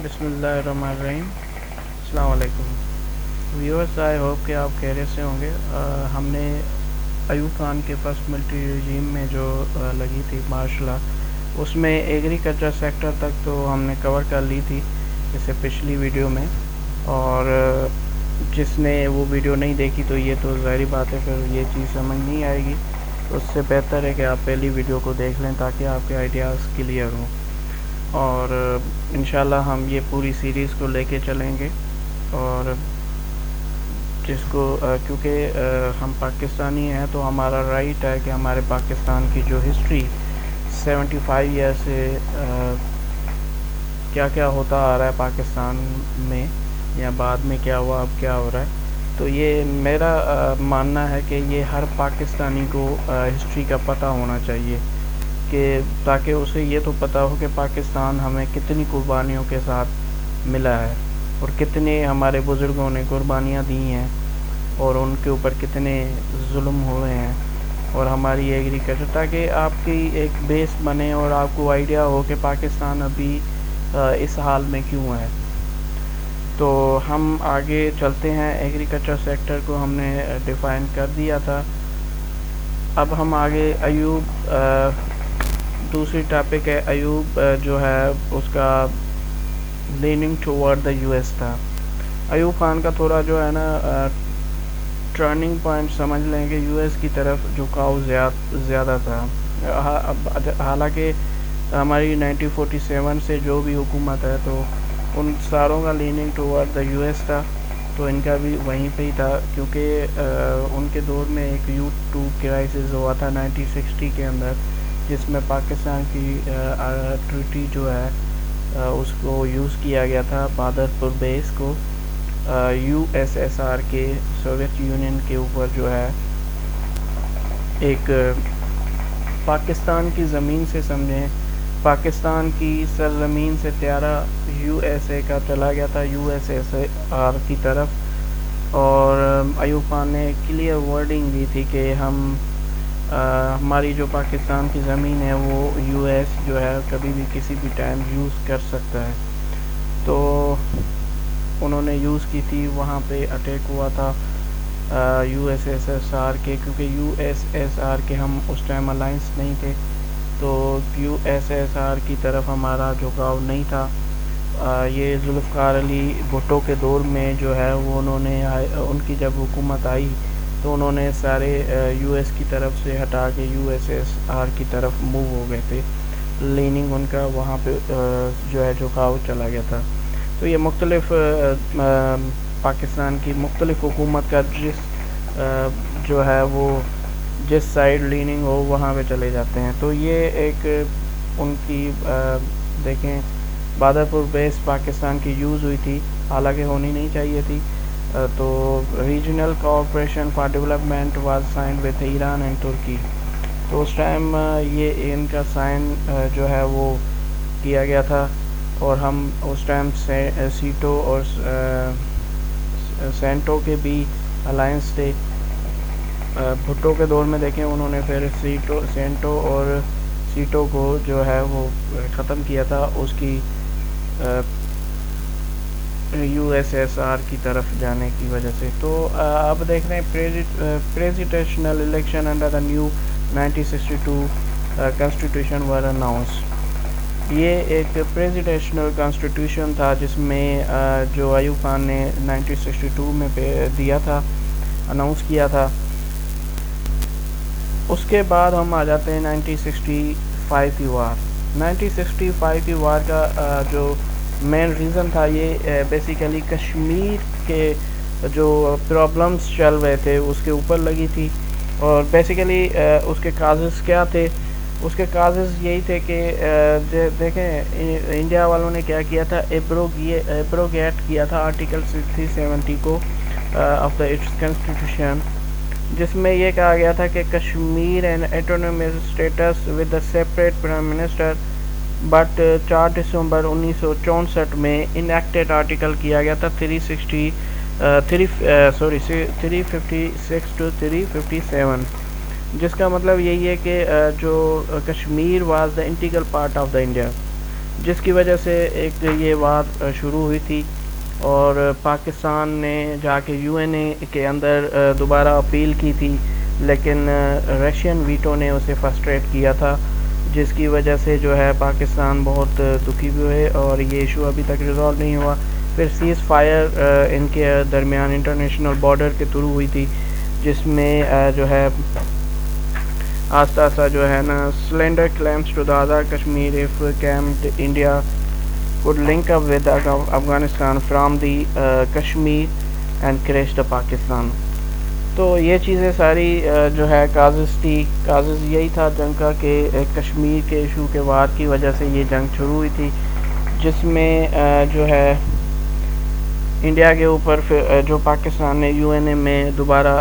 بسم اللہ الرحمن الرحیم۔ السلام علیکم ویورز، آئی ہوپ کہ آپ خیریت سے ہوں گے۔ ہم نے ایوب خان کے فرسٹ ملٹری رجیم میں جو لگی تھی مارشل لا، اس میں ایگریکلچر سیکٹر تک تو ہم نے کور کر لی تھی اس سے پچھلی ویڈیو میں، اور جس نے وہ ویڈیو نہیں دیکھی تو یہ تو ظاہری بات ہے پھر یہ چیز سمجھ نہیں آئے گی، تو اس سے بہتر ہے کہ آپ پہلی ویڈیو کو دیکھ لیں تاکہ آپ کے آئیڈیاز کلیئر ہوں، اور انشاءاللہ ہم یہ پوری سیریز کو لے کے چلیں گے۔ اور جس کو کیونکہ ہم پاکستانی ہیں تو ہمارا رائٹ ہے کہ ہمارے پاکستان کی جو ہسٹری 75 ایئر سے کیا کیا ہوتا آ رہا ہے پاکستان میں، یا بعد میں کیا ہوا اب کیا ہو رہا ہے، تو یہ میرا ماننا ہے کہ یہ ہر پاکستانی کو ہسٹری کا پتہ ہونا چاہیے، کہ تاکہ اسے یہ تو پتہ ہو کہ پاکستان ہمیں کتنی قربانیوں کے ساتھ ملا ہے، اور کتنے ہمارے بزرگوں نے قربانیاں دی ہیں، اور ان کے اوپر کتنے ظلم ہوئے ہیں، اور ہماری ایگریکلچر، تاکہ آپ کی ایک بیس بنے اور آپ کو آئیڈیا ہو کہ پاکستان ابھی اس حال میں کیوں ہے۔ تو ہم آگے چلتے ہیں۔ ایگریکلچر سیکٹر کو ہم نے ڈیفائن کر دیا تھا۔ اب ہم آگے ایوب، دوسری ٹاپک ہے ایوب جو ہے اس کا leaning toward the U S تھا۔ ایوب خان کا تھوڑا جو ہے نا ٹرننگ پوائنٹ سمجھ لیں کہ یو ایس کی طرف جھکاؤ زیادہ تھا، حالانکہ ہماری 1947 سے جو بھی حکومت ہے تو ان ساروں کا leaning toward the U S تھا، تو ان کا بھی وہیں پہ ہی تھا، کیونکہ ان کے دور میں ایک U2 کرائسس ہوا تھا 1960 کے اندر، جس میں پاکستان کی ٹریٹی جو ہے اس کو یوز کیا گیا تھا بہادرپور بیس کو USSR کے سوویت یونین کے اوپر جو ہے ایک پاکستان کی زمین سے سمجھیں، پاکستان کی سرزمین سے طیارہ USA کا چلا گیا تھا USSR کی طرف، اور ایوب خان نے کلیئر ورڈنگ دی تھی کہ ہماری جو پاکستان کی زمین ہے وہ US جو ہے کبھی بھی کسی بھی ٹائم یوز کر سکتا ہے، تو انہوں نے یوز کی تھی۔ وہاں پہ اٹیک ہوا تھا USSR کے، کیونکہ USSR کے ہم اس ٹائم الائنس نہیں تھے، تو USSR کی طرف ہمارا جھکاؤ نہیں تھا۔ یہ ذوالفقار علی بھٹو کے دور میں جو ہے وہ ان کی جب حکومت آئی تو انہوں نے سارے US کی طرف سے ہٹا کے USSR کی طرف موو ہو گئے تھے، لیننگ ان کا وہاں پہ جو ہے جھکاؤ چلا گیا تھا۔ تو یہ مختلف پاکستان کی مختلف حکومت کا جو ہے وہ جس سائڈ لیننگ ہو وہاں پہ چلے جاتے ہیں، تو یہ ایک ان کی دیکھیں بہادرپور بیس پاکستان کی یوز ہوئی تھی، حالانکہ ہونی نہیں چاہیے تھی، تو regional cooperation for development was signed with Iran and Turkey, تو اس ٹائم یہ ان کا سائن جو ہے وہ کیا گیا تھا، اور ہم اس ٹائم سیٹو اور سینٹو کے بھی الائنس تھے۔ بھٹو کے دور میں دیکھیں انہوں نے پھر سینٹو اور سیٹو کو جو ہے وہ ختم کیا تھا اس کی USSR کی طرف جانے کی وجہ سے۔ تو اب دیکھ رہے ہیں presidential election under the new 1962 constitution were announce. یہ ایک پریزیڈنشل کانسٹیٹیوشن تھا جس میں جو ایوب خان نے 1962 میں دیا تھا، اناؤنس کیا تھا۔ اس کے بعد ہم آ جاتے ہیں 1965 کی وار۔ 1965 کی وار کا جو مین ریزن تھا یہ بیسیکلی کشمیر کے جو پرابلمس چل رہے تھے اس کے اوپر لگی تھی، اور بیسیکلی اس کے کازز کیا تھے؟ اس کے کازز یہی تھے کہ دیکھیں انڈیا والوں نے کیا کیا تھا، ایبروگیٹ کیا تھا آرٹیکل 370 کو آف دا اٹس کانسٹیٹیوشن، جس میں یہ کہا گیا تھا کہ Kashmir an autonomous status with a separate prime minister, but 4 December 1964 میں انیکٹڈ آرٹیکل کیا گیا تھا 356 to 357، جس کا مطلب یہی ہے کہ جو Kashmir was the integral part of the India, جس کی وجہ سے ایک یہ وار شروع ہوئی تھی، اور پاکستان نے جا کے UN کے اندر دوبارہ اپیل کی تھی، لیکن رشین ویٹو نے اسے فرسٹریٹ کیا تھا، جس کی وجہ سے جو ہے پاکستان بہت دکھی بھی ہوئے، اور یہ ایشو ابھی تک ریزالو نہیں ہوا۔ پھر سیز فائر ان کے درمیان انٹرنیشنل بارڈر کے تھرو ہوئی تھی، جس میں جو ہے آہستہ آہستہ جو ہے نا slender claims to the other Kashmir of camped India would link up with Afghanistan from the Kashmir and crash the Pakistan۔ تو یہ چیزیں ساری جو ہے کازز تھی، کازز یہی تھا جنگ کا کہ کشمیر کے ایشو کے وار کی وجہ سے یہ جنگ شروع ہوئی تھی، جس میں جو ہے انڈیا کے اوپر جو پاکستان نے UN میں دوبارہ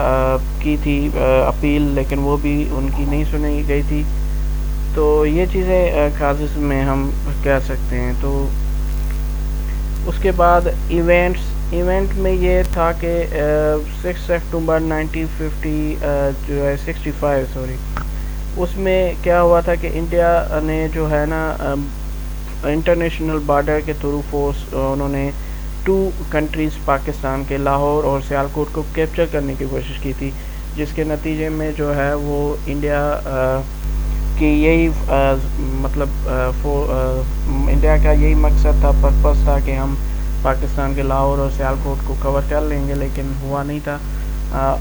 کی تھی اپیل، لیکن وہ بھی ان کی نہیں سنی گئی تھی۔ تو یہ چیزیں کازز میں ہم کہہ سکتے ہیں۔ تو اس کے بعد ایونٹ میں یہ تھا کہ 6 اکتوبر 1950 جو ہے 65 اس میں کیا ہوا تھا کہ انڈیا نے جو ہے نا انٹرنیشنل بارڈر کے تھرو فورس انہوں نے 2 کنٹریز پاکستان کے لاہور اور سیالکوٹ کو کیپچر کرنے کی کوشش کی تھی، جس کے نتیجے میں جو ہے وہ انڈیا کی یہی مطلب انڈیا کا یہی مقصد تھا، پرپس تھا کہ ہم پاکستان کے لاہور اور سیالکوٹ کو کور کر لیں گے، لیکن ہوا نہیں تھا۔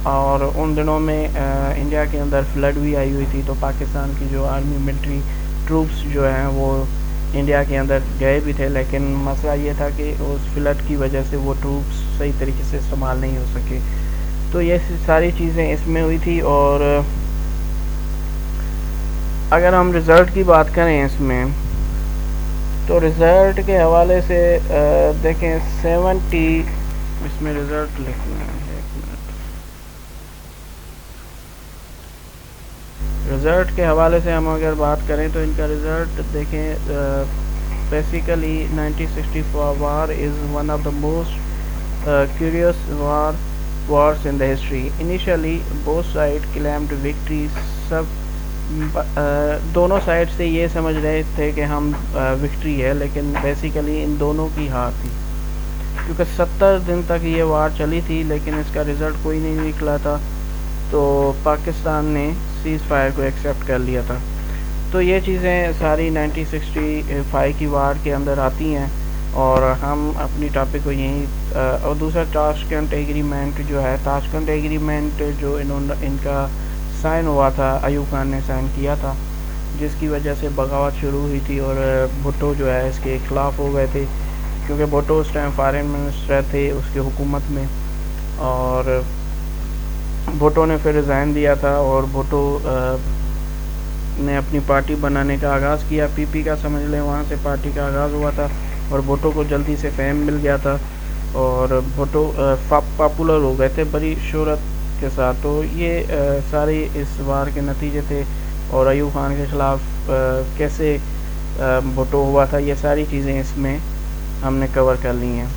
اور ان دنوں میں انڈیا کے اندر فلڈ بھی آئی ہوئی تھی، تو پاکستان کی جو آرمی ملٹری ٹروپس جو ہیں وہ انڈیا کے اندر گئے بھی تھے، لیکن مسئلہ یہ تھا کہ اس فلڈ کی وجہ سے وہ ٹروپس صحیح طریقے سے استعمال نہیں ہو سکے۔ تو یہ ساری چیزیں اس میں ہوئی تھی۔ اور اگر ہم رزلٹ کی بات کریں اس میں، تو رزلٹ کے حوالے سے دیکھیں 70 اس میں رزلٹ لکھنا ہے، رزلٹ کے حوالے سے ہم اگر بات کریں تو ان کا رزلٹ دیکھیں، basically 1964 war is one of the most curious wars in the history. Initially both sides claimed victory۔ سب دونوں سائڈ سے یہ سمجھ رہے تھے کہ ہم وکٹری ہے، لیکن بیسیکلی ان دونوں کی ہار تھی، کیونکہ 70 دن تک یہ وار چلی تھی، لیکن اس کا رزلٹ کوئی نہیں نکلا تھا۔ تو پاکستان نے سیز فائر کو ایکسیپٹ کر لیا تھا۔ تو یہ چیزیں ساری 1965 کی وار کے اندر آتی ہیں، اور ہم اپنی ٹاپک کو یہیں اور دوسرا تاشکنٹ ایگریمنٹ جو ہے، تاشکنٹ ایگریمنٹ جو ان کا سائن ہوا تھا، ایوب خان نے سائن کیا تھا، جس کی وجہ سے بغاوت شروع ہوئی تھی، اور بھٹو جو ہے اس کے خلاف ہو گئے تھے، کیونکہ بھٹو اس ٹائم فارن منسٹر تھے اس کے حکومت میں، اور بھٹو نے پھر ریزائن دیا تھا، اور بھٹو نے اپنی پارٹی بنانے کا آغاز کیا، PP کا سمجھ لیں، وہاں سے پارٹی کا آغاز ہوا تھا، اور بھٹو کو جلدی سے فیم مل گیا تھا، اور بھٹو پاپولر ہو گئے تھے بڑی شہرت کے ساتھ۔ تو یہ سارے اس وار کے نتیجے تھے، اور ایوب خان کے خلاف کیسے بھٹو ہوا تھا، یہ ساری چیزیں اس میں ہم نے کور کر لی ہیں۔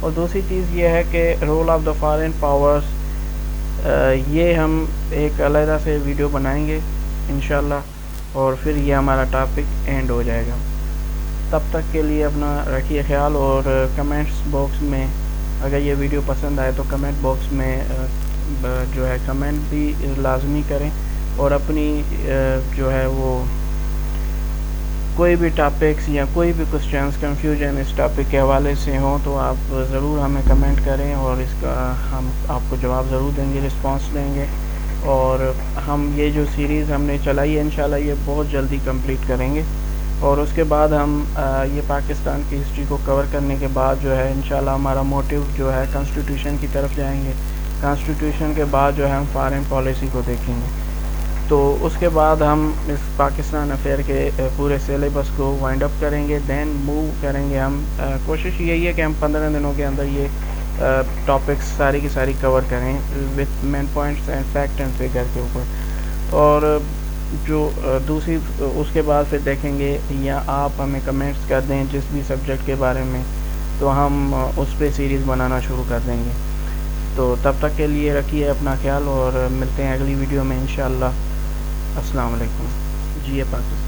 اور دوسری چیز یہ ہے کہ role of the foreign powers, یہ ہم ایک علیحدہ سے ویڈیو بنائیں گے انشاءاللہ، اور پھر یہ ہمارا ٹاپک اینڈ ہو جائے گا۔ تب تک کے لیے اپنا رکھیے خیال، اور کمنٹس باکس میں اگر یہ ویڈیو پسند آئے تو کمنٹ باکس میں جو ہے کمنٹ بھی لازمی کریں، اور اپنی جو ہے وہ کوئی بھی ٹاپکس یا کوئی بھی کوسچنس کنفیوژن اس ٹاپک کے حوالے سے ہوں تو آپ ضرور ہمیں کمنٹ کریں، اور اس کا ہم آپ کو جواب ضرور دیں گے، رسپانس دیں گے۔ اور ہم یہ جو سیریز ہم نے چلائی ہے انشاءاللہ یہ بہت جلدی کمپلیٹ کریں گے، اور اس کے بعد ہم یہ پاکستان کی ہسٹری کو کور کرنے کے بعد جو ہے انشاءاللہ ہمارا موٹیو جو ہے کانسٹیٹیوشن کی طرف جائیں گے۔ کانسٹیٹیوشن کے بعد جو ہے ہم فارن پالیسی کو دیکھیں گے۔ تو اس کے بعد ہم اس پاکستان افیئر کے پورے سلیبس کو وائنڈ اپ کریں گے، دین موو کریں گے ہم۔ کوشش یہی ہے کہ ہم 15 دنوں کے اندر یہ ٹاپکس ساری کی ساری کور کریں with main points and fact and figure کے اوپر۔ اور جو دوسری اس کے بعد پھر دیکھیں گے، یا آپ ہمیں کمنٹس کر دیں جس بھی سبجیکٹ کے بارے میں، تو ہم اس پہ سیریز بنانا شروع کر دیں گے۔ تو تب تک کے لیے رکھیے اپنا خیال، اور ملتے ہیں اگلی ویڈیو میں انشاءاللہ۔ السلام علیکم۔ جی پاکستان۔